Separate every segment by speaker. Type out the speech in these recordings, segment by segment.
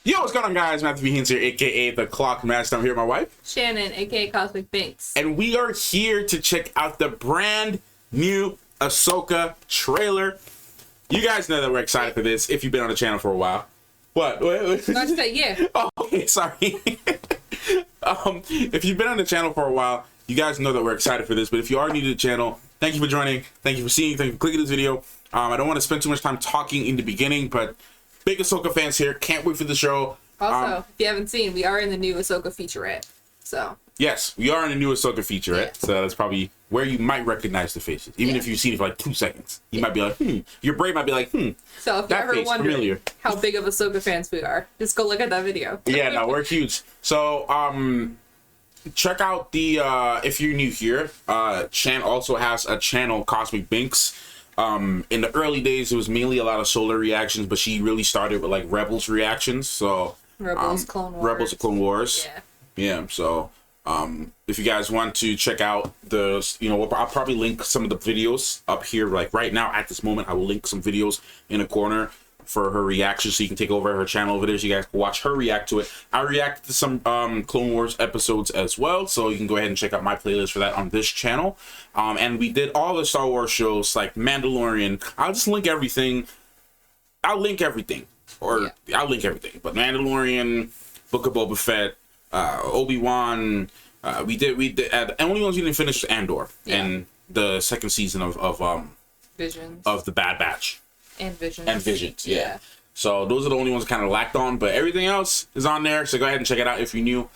Speaker 1: Yo, what's going on, guys? Matthew B. Haynes here, aka the Clock Master. I'm here with my wife,
Speaker 2: Shannon, aka Cosmic Binks.
Speaker 1: and we are here to check out the brand new Ahsoka trailer. You guys know that we're excited for this if you've been on the channel for a while. What?
Speaker 2: Not to say, yeah.
Speaker 1: Oh, okay, sorry. If you've been on the channel for a while, you guys know that we're excited for this. But if you are new to the channel, thank you for joining. Thank you for seeing. Thank you for clicking this video. I don't want to spend too much time talking in the beginning, but big Ahsoka fans here. Can't wait for the show.
Speaker 2: Also, if you haven't seen, we are in the new Ahsoka featurette. So
Speaker 1: yes, we are in the new Ahsoka featurette. Yeah. So that's probably where you might recognize the faces, even if you've seen it for like 2 seconds. You might be like, Your brain might be like,
Speaker 2: So if you're ever wondering how big of Ahsoka fans we are, just go look at that video.
Speaker 1: Yeah, no, we're huge. So check out the if you're new here, Chan also has a channel, Cosmic Binks. In the early days, it was mainly a lot of Solar reactions, but she really started with like Rebels reactions. So
Speaker 2: Rebels, Clone Wars.
Speaker 1: Rebels, Clone Wars. Yeah. So if you guys want to check out the, I'll probably link some of the videos up here. Like right now, at this moment, I will link some videos in a corner for her reaction, so you can take over her channel over there, so you guys can watch her react to it. I reacted to some Clone Wars episodes as well, so you can go ahead and check out my playlist for that on this channel. And we did all the Star Wars shows like Mandalorian. I'll just link everything. I'll link everything, but Mandalorian, Book of Boba Fett, Obi-Wan. We did. The only ones we didn't finish was Andor and the second season of
Speaker 2: Visions
Speaker 1: of the Bad Batch.
Speaker 2: And
Speaker 1: Visions, yeah. So those are the only ones kind of lacked on, but everything else is on there. So go ahead and check it out if you're new.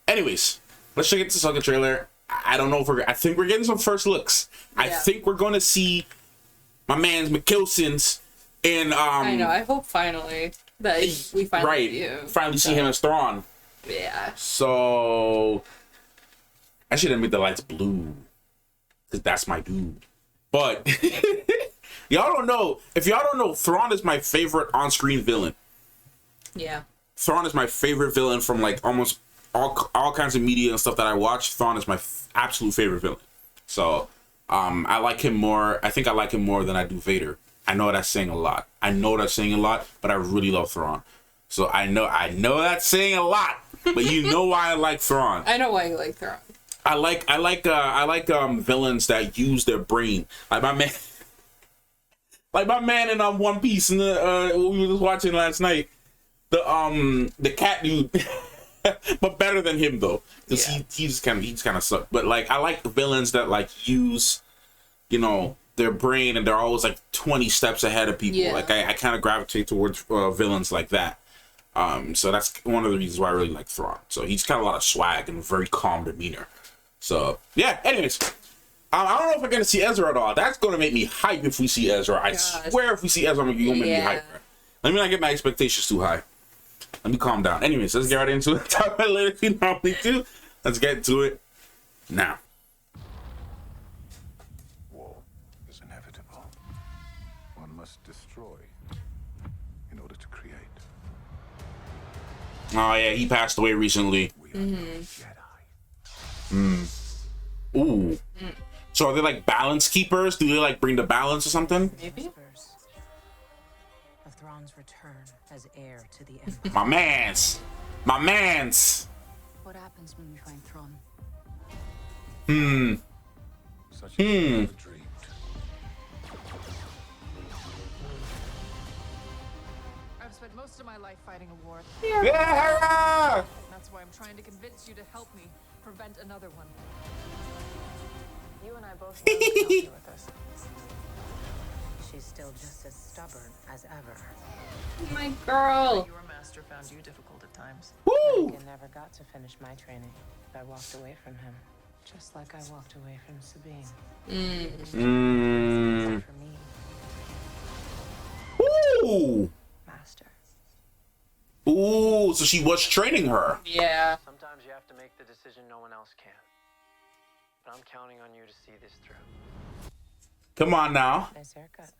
Speaker 1: Anyways, let's check out the Ahsoka trailer. I don't know if I think we're getting some first looks. Yeah. I think we're going to see my man's McKelson's and
Speaker 2: I know. I hope finally that we finally
Speaker 1: see him as THRAWN.
Speaker 2: Yeah.
Speaker 1: So I should have made the lights blue, because that's my dude. But y'all don't know. If y'all don't know, THRAWN is my favorite on-screen villain.
Speaker 2: Yeah.
Speaker 1: THRAWN is my favorite villain from like almost all kinds of media and stuff that I watch. THRAWN is my absolute favorite villain. So I like him more. I think I like him more than I do Vader. I know that's saying a lot. But I really love THRAWN. So I know that's saying a lot. But you know why I like THRAWN.
Speaker 2: I know why you like THRAWN.
Speaker 1: I like villains that use their brain. Like my man in One Piece and what we were just watching last night. The cat dude. But better than him though. Because he's kind of sucked. But like I like the villains that like use, their brain, and they're always like 20 steps ahead of people. Yeah. Like I kind of gravitate towards villains like that. So that's one of the reasons why I really like THRAWN. So he's got a lot of swag and very calm demeanor. So yeah, anyways, I don't know if we're gonna see Ezra at all. That's gonna make me hype if we see Ezra. I swear, if we see Ezra, I'm gonna make me hype. Let me not get my expectations too high. Let me calm down. Anyways, let's get right into it. Talk about it later if you normally do. Let's get into it now.
Speaker 3: War is inevitable. One must destroy in order to create.
Speaker 1: Oh yeah, he passed away recently.
Speaker 3: We are Jedi.
Speaker 1: Ooh. So are they like balance keepers? Do they like bring the balance or something?
Speaker 2: Maybe.
Speaker 4: Of THRAWN's return as heir to the Empire.
Speaker 1: My man's.
Speaker 4: What happens when we find THRAWN?
Speaker 3: Such a dream.
Speaker 5: I've spent most of my life fighting a war.
Speaker 1: Yeah.
Speaker 5: That's why I'm trying to convince you to help me prevent another one. You and I both know you can help me with this.
Speaker 4: She's still just as stubborn as ever.
Speaker 2: My girl.
Speaker 5: Your master found you difficult at times.
Speaker 1: Woo!
Speaker 4: I never got to finish my training. I walked away from him, just like I walked away from Sabine. For me,
Speaker 1: Ooh.
Speaker 4: master.
Speaker 1: Ooh, so she was training her.
Speaker 2: Yeah.
Speaker 6: Sometimes you have to make the decision no one else can. But I'm counting on you to see this through.
Speaker 1: Come on now.
Speaker 4: Nice haircut.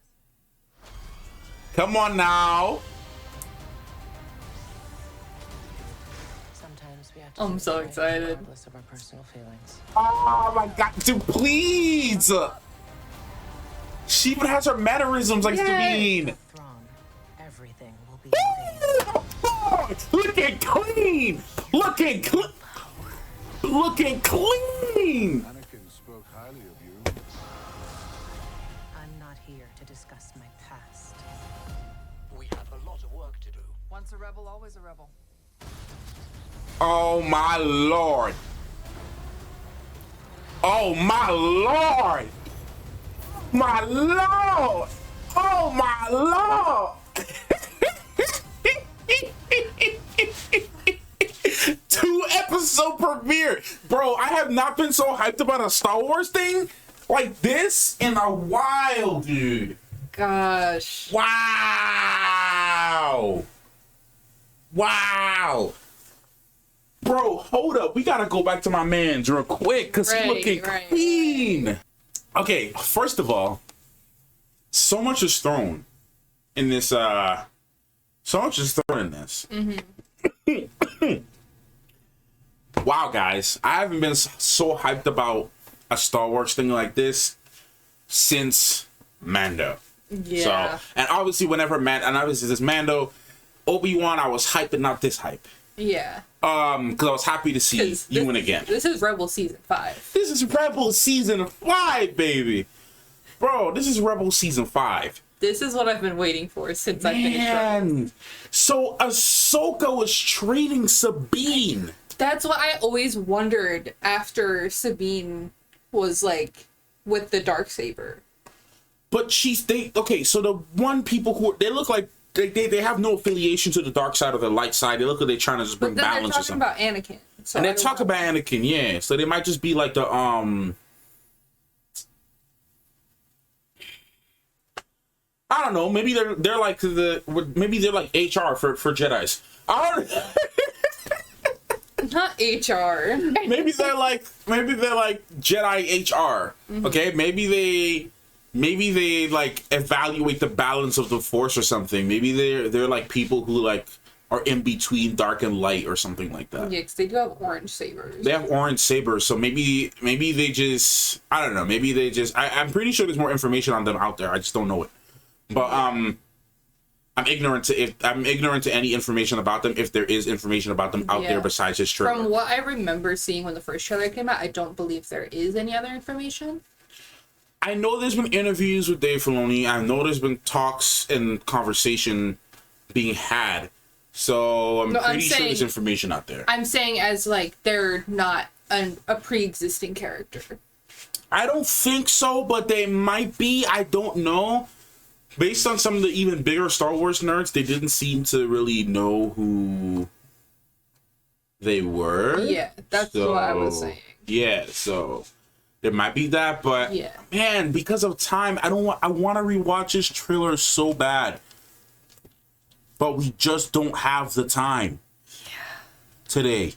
Speaker 1: Come on now.
Speaker 4: Sometimes we have to
Speaker 2: I'm so excited.
Speaker 4: regardless of our personal feelings.
Speaker 1: Oh my god, dude, please. She even has her mannerisms like Sabine.
Speaker 4: THRAWN, everything will be in vain.
Speaker 1: Look looking clean, looking clean.
Speaker 3: Anakin spoke highly of you.
Speaker 4: I'm not here to discuss my past.
Speaker 7: We have a lot of work to do.
Speaker 5: Once a rebel, always a rebel.
Speaker 1: Oh my lord. Oh my lord. My lord. Oh my lord. 2-episode premiere. Bro, I have not been so hyped about a Star Wars thing like this in a while, dude.
Speaker 2: Gosh.
Speaker 1: Wow. Wow. Bro, hold up. We gotta go back to my man's real quick because he's looking clean. Okay, first of all, so much is thrown in this. So much is thrown in this. Wow, guys, I haven't been so hyped about a Star Wars thing like this since Mando.
Speaker 2: Yeah.
Speaker 1: So, and obviously, obviously this Mando, Obi-Wan, I was hyped, but not this hype.
Speaker 2: Yeah.
Speaker 1: Because I was happy to see Ewan again.
Speaker 2: This is Rebel Season 5.
Speaker 1: This is Rebel Season 5, baby. Bro, this is Rebel Season 5.
Speaker 2: This is what I've been waiting for since I finished Rebels.
Speaker 1: So Ahsoka was training Sabine.
Speaker 2: That's what I always wondered after Sabine was like with the Darksaber.
Speaker 1: But so the one people who they look like they have no affiliation to the dark side or the light side. They look like they're trying to just bring balance or something.
Speaker 2: They're talking about Anakin. So
Speaker 1: and they talk about Anakin, yeah. So they might just be like the I don't know. Maybe they're like maybe they're like HR for Jedis. I don't.
Speaker 2: Not HR.
Speaker 1: maybe they're like Jedi HR. Okay, maybe they like evaluate the balance of the Force or something. Maybe they're like people who like are in between dark and light or something like that.
Speaker 2: Yeah, because they do have orange sabers.
Speaker 1: They have orange sabers, so maybe they just, I don't know. Maybe they just. I'm pretty sure there's more information on them out there. I just don't know it. But I'm ignorant to any information about them, if there is information about them out there besides just trailer.
Speaker 2: From what I remember seeing when the first trailer came out, I don't believe there is any other information.
Speaker 1: I know there's been interviews with Dave Filoni. I know there's been talks and conversation being had. So I'm pretty sure there's information out there.
Speaker 2: I'm saying as like they're not a pre-existing character.
Speaker 1: I don't think so, but they might be. I don't know. Based on some of the even bigger Star Wars nerds, they didn't seem to really know who they were.
Speaker 2: Yeah, that's what I was saying.
Speaker 1: Yeah, so there might be that, but
Speaker 2: yeah,
Speaker 1: man, because of time, I want to rewatch this trailer so bad, but we just don't have the time. Yeah. Today,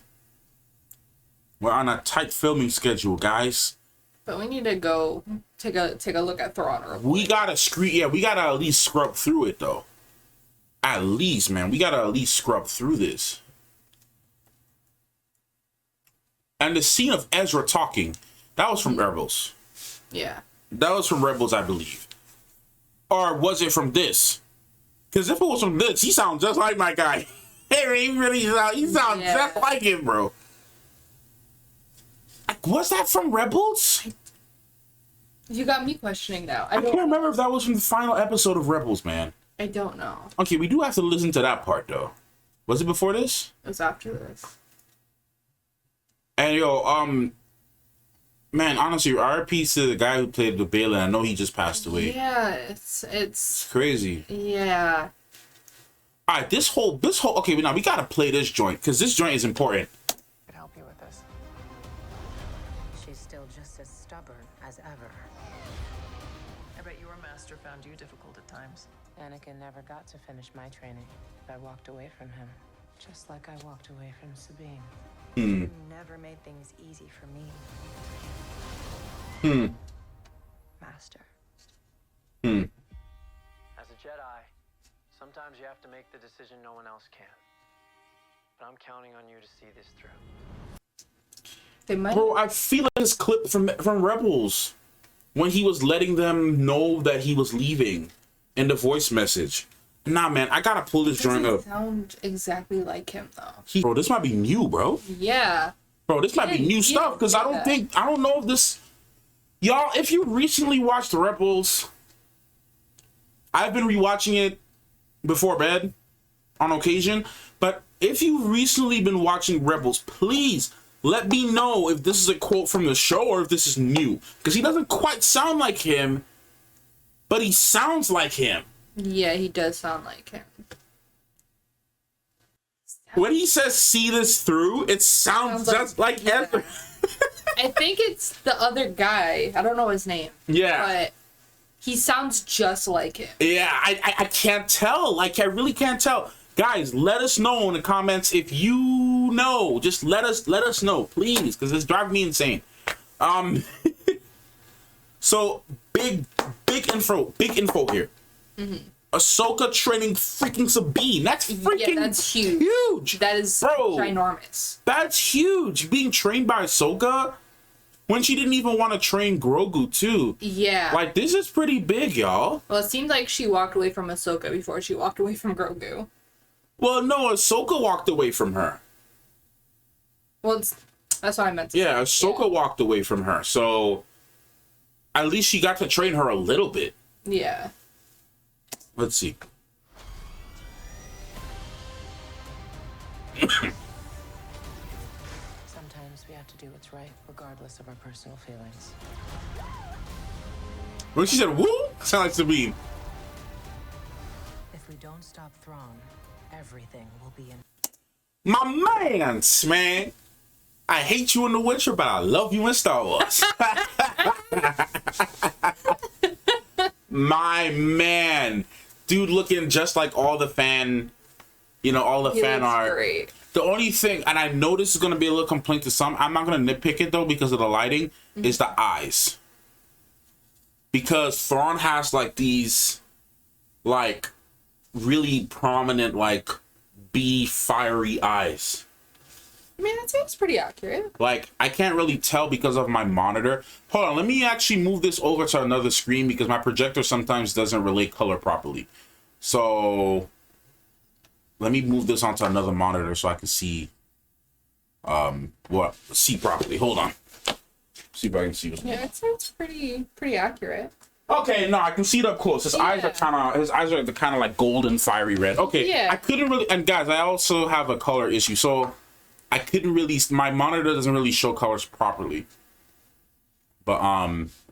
Speaker 1: we're on a tight filming schedule, guys.
Speaker 2: But we need to go take a look at THRAWN.
Speaker 1: We gotta we gotta at least scrub through it though. At least, man, we gotta at least scrub through this. And the scene of Ezra talking, that was from Rebels.
Speaker 2: Yeah.
Speaker 1: That was from Rebels, I believe. Or was it from this? Because if it was from this, he sounds just like my guy. He sounds just like him, bro. Was that from Rebels?
Speaker 2: You got me questioning now.
Speaker 1: I can't remember if that was from the final episode of Rebels, man.
Speaker 2: I don't know.
Speaker 1: Okay, we do have to listen to that part, though. Was it before this?
Speaker 2: It was after this.
Speaker 1: And yo, man, honestly, RIP to the guy who played the Balin. I know he just passed away.
Speaker 2: Yeah, it's
Speaker 1: crazy.
Speaker 2: Yeah.
Speaker 1: All right, this whole. Okay, now we gotta play this joint because this joint is important.
Speaker 6: I can help you with this.
Speaker 4: She's still just as stubborn as ever.
Speaker 5: I bet your master found you difficult at times.
Speaker 4: Anakin never got to finish my training. I walked away from him, just like I walked away from Sabine. You never made things easy for me. Master.
Speaker 6: As a Jedi, sometimes you have to make the decision no one else can. But I'm counting on you to see this through.
Speaker 2: They might.
Speaker 1: Bro, I feel like this clip from Rebels when he was letting them know that he was leaving in the voice message. Nah, man, I gotta pull this joint
Speaker 2: Doesn't
Speaker 1: up.
Speaker 2: sound exactly like him though.
Speaker 1: Bro, this might be new, bro.
Speaker 2: Yeah.
Speaker 1: Bro, this might be new stuff because I don't know if this. Y'all, if you recently watched Rebels, I've been rewatching it before bed on occasion. But if you've recently been watching Rebels, please let me know if this is a quote from the show or if this is new. Because he doesn't quite sound like him, but he sounds like him.
Speaker 2: Yeah, he does sound like him.
Speaker 1: When he says "see this through," it sounds just like Ezra.
Speaker 2: I think it's the other guy. I don't know his name.
Speaker 1: Yeah.
Speaker 2: But he sounds just like him.
Speaker 1: Yeah, I can't tell. Like, I really can't tell. Guys, let us know in the comments if you know. Just let us know, please, because it's driving me insane. So big info here. Mm-hmm. Ahsoka training freaking Sabine. That's freaking
Speaker 2: that's huge. That is ginormous.
Speaker 1: That's huge. Being trained by Ahsoka when she didn't even want to train Grogu too.
Speaker 2: Yeah.
Speaker 1: Like, this is pretty big, y'all.
Speaker 2: Well, it seems like she walked away from Ahsoka before she walked away from Grogu.
Speaker 1: Well, no, Ahsoka walked away from her.
Speaker 2: Well, that's what I meant to say.
Speaker 1: Yeah, Ahsoka walked away from her. So at least she got to train her a little bit.
Speaker 2: Yeah.
Speaker 1: Let's see.
Speaker 4: Sometimes we have to do what's right, regardless of our personal feelings.
Speaker 1: When she said, "woo," sound like Sabine.
Speaker 4: If we don't stop THRAWN, everything will be in.
Speaker 1: My mans, man. I hate you in The Witcher, but I love you in Star Wars. My man. Dude looking just like all the fan, all the fan art.
Speaker 2: Great.
Speaker 1: The only thing, and I know this is going to be a little complaint to some, I'm not going to nitpick it though because of the lighting, is the eyes. Because THRAWN has like these, like, really prominent, like, fiery eyes.
Speaker 2: I mean, that seems pretty accurate.
Speaker 1: Like, I can't really tell because of my monitor. Hold on, let me actually move this over to another screen because my projector sometimes doesn't relate color properly. So, let me move this onto another monitor so I can see, see properly. Hold on. See if I can see what's going on.
Speaker 2: Yeah, it sounds pretty accurate.
Speaker 1: Okay, no, I can see it up close. His eyes are kind of like golden, fiery red. Okay,
Speaker 2: yeah.
Speaker 1: I couldn't really, and guys, I also have a color issue, so I couldn't really, my monitor doesn't really show colors properly. But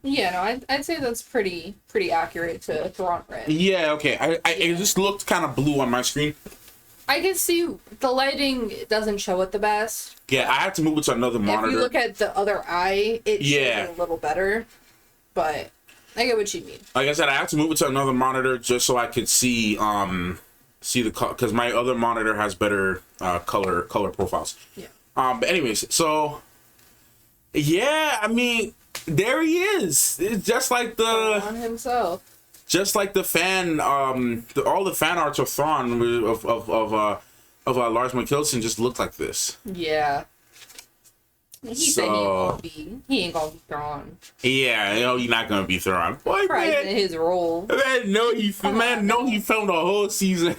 Speaker 2: yeah, no, I'd say that's pretty accurate to THRAWN red.
Speaker 1: yeah, okay. It just looked kind of blue on my screen.
Speaker 2: I can see the lighting doesn't show it the best.
Speaker 1: Yeah, I had to move it to another monitor.
Speaker 2: If you look at the other eye, it shows it a little better. But I get what you mean.
Speaker 1: Like I said, I have to move it to another monitor just so I could see the color, because my other monitor has better color profiles.
Speaker 2: Yeah.
Speaker 1: But anyways, so yeah, I mean, there he is. It's just like
Speaker 2: On himself.
Speaker 1: just like the fan, all the fan arts of THRAWN of Lars Mikkelsen just looked like this.
Speaker 2: Yeah. He said he ain't gonna be thrown.
Speaker 1: Yeah, you're not gonna be THRAWN. Boy,
Speaker 2: Surprised in his role.
Speaker 1: Man, he filmed a whole season.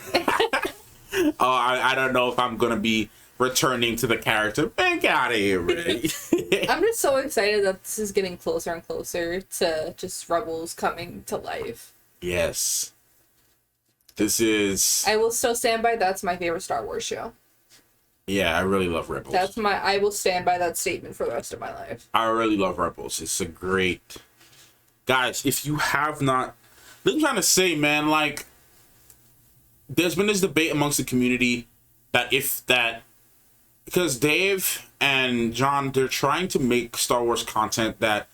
Speaker 1: I don't know if I'm gonna be returning to the character. Man, get out of here, man.
Speaker 2: I'm just so excited that this is getting closer and closer to just Rebels coming to life.
Speaker 1: Yes. This is...
Speaker 2: I will still stand by that's my favorite Star Wars show.
Speaker 1: Yeah, I really love Rebels.
Speaker 2: I will stand by that statement for the rest of my life.
Speaker 1: I really love Rebels. It's a great... Guys, if you have not... I'm trying to say, man, like... There's been this debate amongst the community because Dave and John, they're trying to make Star Wars content that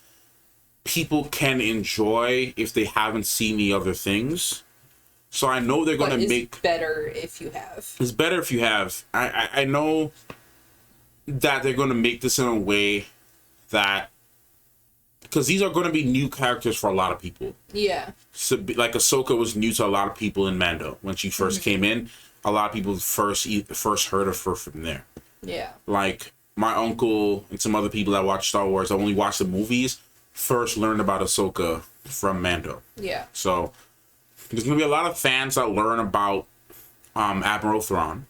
Speaker 1: people can enjoy if they haven't seen the other things. So I know they're going to make...
Speaker 2: better if you have.
Speaker 1: It's better if you have. I know that they're going to make this in a way that... Because these are going to be new characters for a lot of people.
Speaker 2: Yeah.
Speaker 1: So, like, Ahsoka was new to a lot of people in Mando. When she first came in, a lot of people first heard of her from there.
Speaker 2: Yeah.
Speaker 1: Like, my uncle and some other people that watch Star Wars, that only watched the movies, first learned about Ahsoka from Mando.
Speaker 2: Yeah.
Speaker 1: So, there's gonna be a lot of fans that learn about Admiral THRAWN,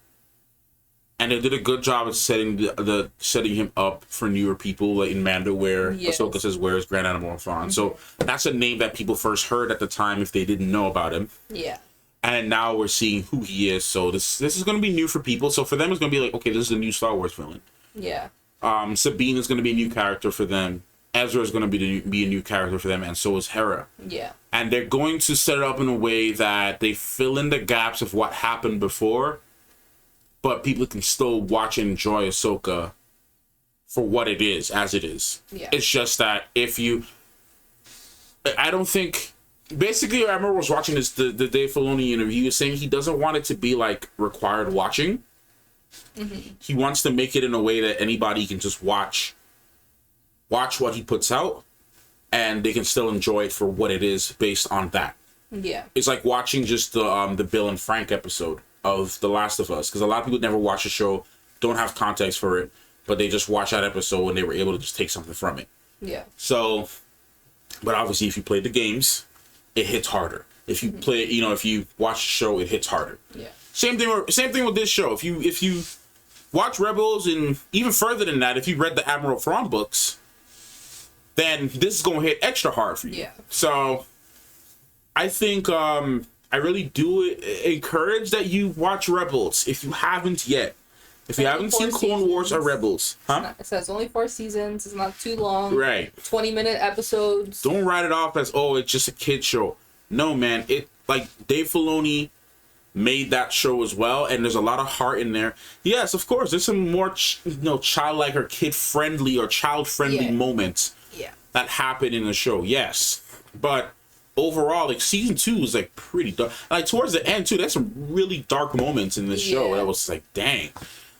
Speaker 1: and they did a good job of setting setting him up for newer people, like in Mando, where Ahsoka says, "Where is Grand Admiral THRAWN?" So that's a name that people first heard at the time if they didn't know about him.
Speaker 2: Yeah.
Speaker 1: And now we're seeing who he is. So this is going to be new for people. So for them, it's going to be like, okay, this is a new Star Wars villain.
Speaker 2: Yeah.
Speaker 1: Sabine is going to be a new character for them. Ezra is going to be a new character for them, and so is Hera.
Speaker 2: Yeah.
Speaker 1: And they're going to set it up in a way that they fill in the gaps of what happened before, but people can still watch and enjoy Ahsoka for what it is, as it is.
Speaker 2: Yeah.
Speaker 1: It's just that I don't think... Basically, I remember I was watching the Dave Filoni interview. He was saying he doesn't want it to be, like, required watching. Mm-hmm. He wants to make it in a way that anybody can just watch what he puts out, and they can still enjoy it for what it is based on that.
Speaker 2: Yeah.
Speaker 1: It's like watching just the Bill and Frank episode of The Last of Us, because a lot of people never watch the show, don't have context for it, but they just watch that episode and they were able to just take something from it.
Speaker 2: Yeah.
Speaker 1: So, but obviously if you play the games, it hits harder. If you play, if you watch the show, it hits harder.
Speaker 2: Yeah.
Speaker 1: Same thing with this show. If you watch Rebels, and even further than that, if you read the Admiral THRAWN books, then this is going to hit extra hard for you.
Speaker 2: Yeah.
Speaker 1: So, I think I really do encourage that you watch Rebels if you haven't yet. If you haven't seen Clone Wars or Rebels,
Speaker 2: It says only 4 seasons. It's not too long.
Speaker 1: Right.
Speaker 2: 20-minute episodes.
Speaker 1: Don't write it off as, oh, it's just a kid show. No, man. Like Dave Filoni made that show as well, and there's a lot of heart in there. Yes, of course, there's some more childlike or kid-friendly or child-friendly moments that happen in the show. Yes, but overall, like season 2 is like pretty dark. Like towards the end too, there's some really dark moments in this show. That was like, dang.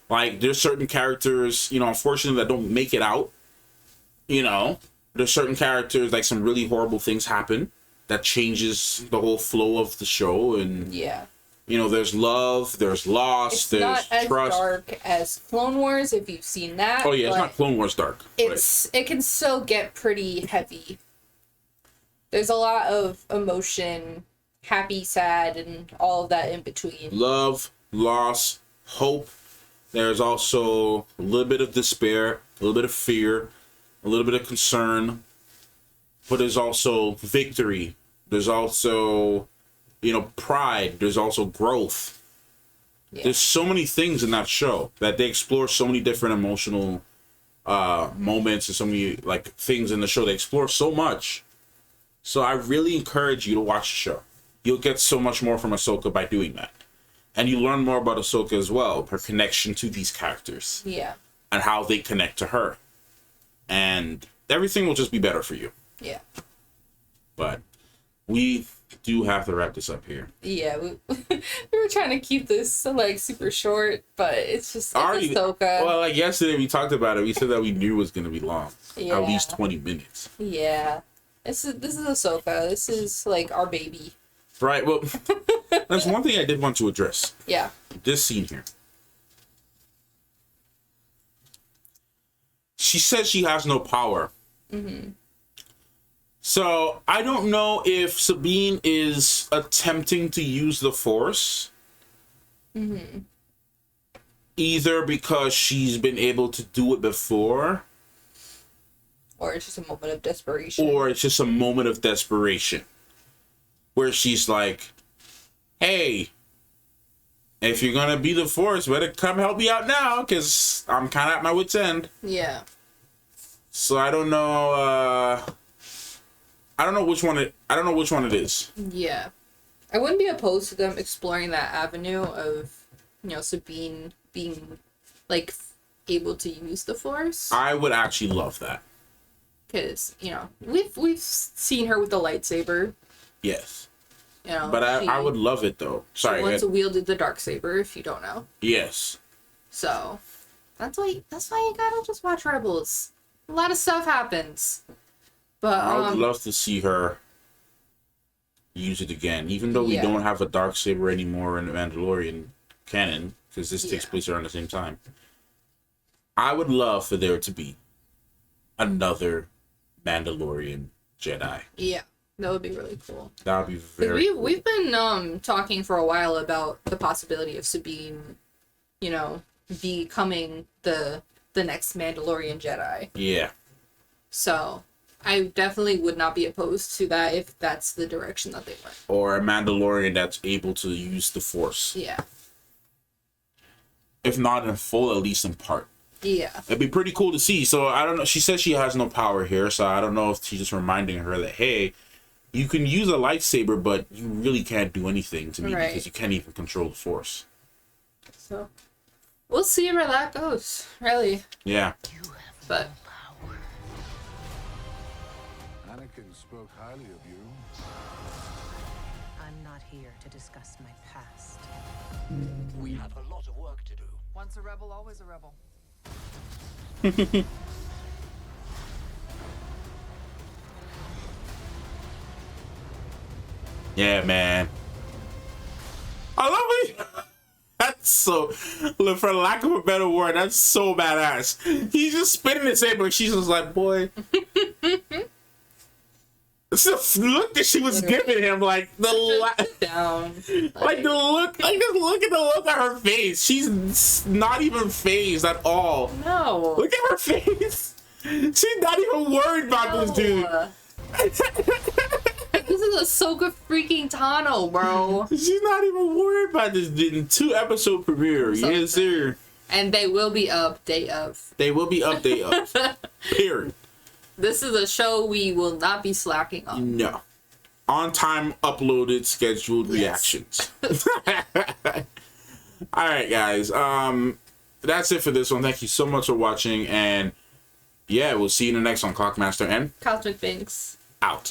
Speaker 1: Like there's certain characters, unfortunately that don't make it out. There's certain characters, like some really horrible things happen that changes the whole flow of the show, and there's love, there's loss, there's
Speaker 2: not as
Speaker 1: trust.
Speaker 2: Dark as Clone Wars, if you've seen that.
Speaker 1: Oh yeah, it's not Clone Wars dark.
Speaker 2: It can still get pretty heavy. There's a lot of emotion, happy, sad, and all of that in between.
Speaker 1: Love, loss, hope. There's also a little bit of despair, a little bit of fear, a little bit of concern. But there's also victory. There's also, pride. There's also growth. Yeah. There's so many things in that show that they explore so many different emotional moments and so many things in the show. They explore so much. So I really encourage you to watch the show. You'll get so much more from Ahsoka by doing that. And you learn more about Ahsoka as well, her connection to these characters.
Speaker 2: Yeah. And
Speaker 1: how they connect to her. And everything will just be better for you.
Speaker 2: Yeah.
Speaker 1: But we do have to wrap this up here.
Speaker 2: Yeah, we were trying to keep this super short, but it's just Ahsoka.
Speaker 1: Well, yesterday we talked about it. We said that we knew it was going to be long.
Speaker 2: Yeah.
Speaker 1: At least 20 minutes.
Speaker 2: Yeah. This is Ahsoka. This is our baby.
Speaker 1: Right. Well, that's one thing I did want to address.
Speaker 2: Yeah.
Speaker 1: This scene here. She says she has no power. Mm-hmm. So I don't know if Sabine is attempting to use the Force. Mm-hmm. Either because she's been able to do it before.
Speaker 2: Or it's just a moment of desperation.
Speaker 1: Where she's like, hey, if you're going to be the Force, better come help me out now, because I'm kind of at my wit's end.
Speaker 2: Yeah.
Speaker 1: So I don't know, I don't know which one it is.
Speaker 2: Yeah. I wouldn't be opposed to them exploring that avenue of, Sabine being, able to use the Force.
Speaker 1: I would actually love that.
Speaker 2: Because, we've seen her with the lightsaber.
Speaker 1: Yes.
Speaker 2: But
Speaker 1: I would love it, though. Sorry.
Speaker 2: She once wielded the Darksaber, if you don't know.
Speaker 1: Yes.
Speaker 2: So, that's why you gotta just watch Rebels. A lot of stuff happens. But
Speaker 1: I would love to see her use it again, even though we don't have a Darksaber anymore in the Mandalorian canon, because this takes place around the same time. I would love for there to be another Mandalorian Jedi.
Speaker 2: Yeah. That would be really cool.
Speaker 1: That would be very cool.
Speaker 2: We've been talking for a while about the possibility of Sabine, you know, becoming the next Mandalorian Jedi.
Speaker 1: Yeah.
Speaker 2: So I definitely would not be opposed to that if that's the direction that they went.
Speaker 1: Or a Mandalorian that's able to use the Force.
Speaker 2: Yeah.
Speaker 1: If not in full, at least in part.
Speaker 2: Yeah.
Speaker 1: It'd be pretty cool to see. So I don't know. She says she has no power here, so I don't know if she's just reminding her that, hey, you can use a lightsaber, but you really can't do anything to me because you can't even control the Force.
Speaker 2: So we'll see where that goes, really.
Speaker 1: Yeah.
Speaker 2: But
Speaker 3: Anakin spoke highly of you.
Speaker 4: I'm not here to discuss my past.
Speaker 7: We have a lot of work to do.
Speaker 5: Once a rebel, always a rebel.
Speaker 1: Yeah, man. I love it. That's so, for lack of a better word, that's so badass. He's just spinning his head, but she's just like, boy. It's the look that she was giving him, like
Speaker 2: down.
Speaker 1: like the look, like just look at the look on her face. She's not even phased at all.
Speaker 2: No.
Speaker 1: Look at her face. She's not even worried about this dude.
Speaker 2: This is Ahsoka freaking Tano, bro.
Speaker 1: She's not even worried about this dude. 2-episode premiere. Yes, sir.
Speaker 2: And they will be up day of.
Speaker 1: They will be up day of. Period.
Speaker 2: This is a show we will not be slacking on.
Speaker 1: No. On time, uploaded, scheduled reactions. All right, guys. That's it for this one. Thank you so much for watching. And yeah, we'll see you in the next one. Clockmaster and
Speaker 2: Cosmic Binks.
Speaker 1: out.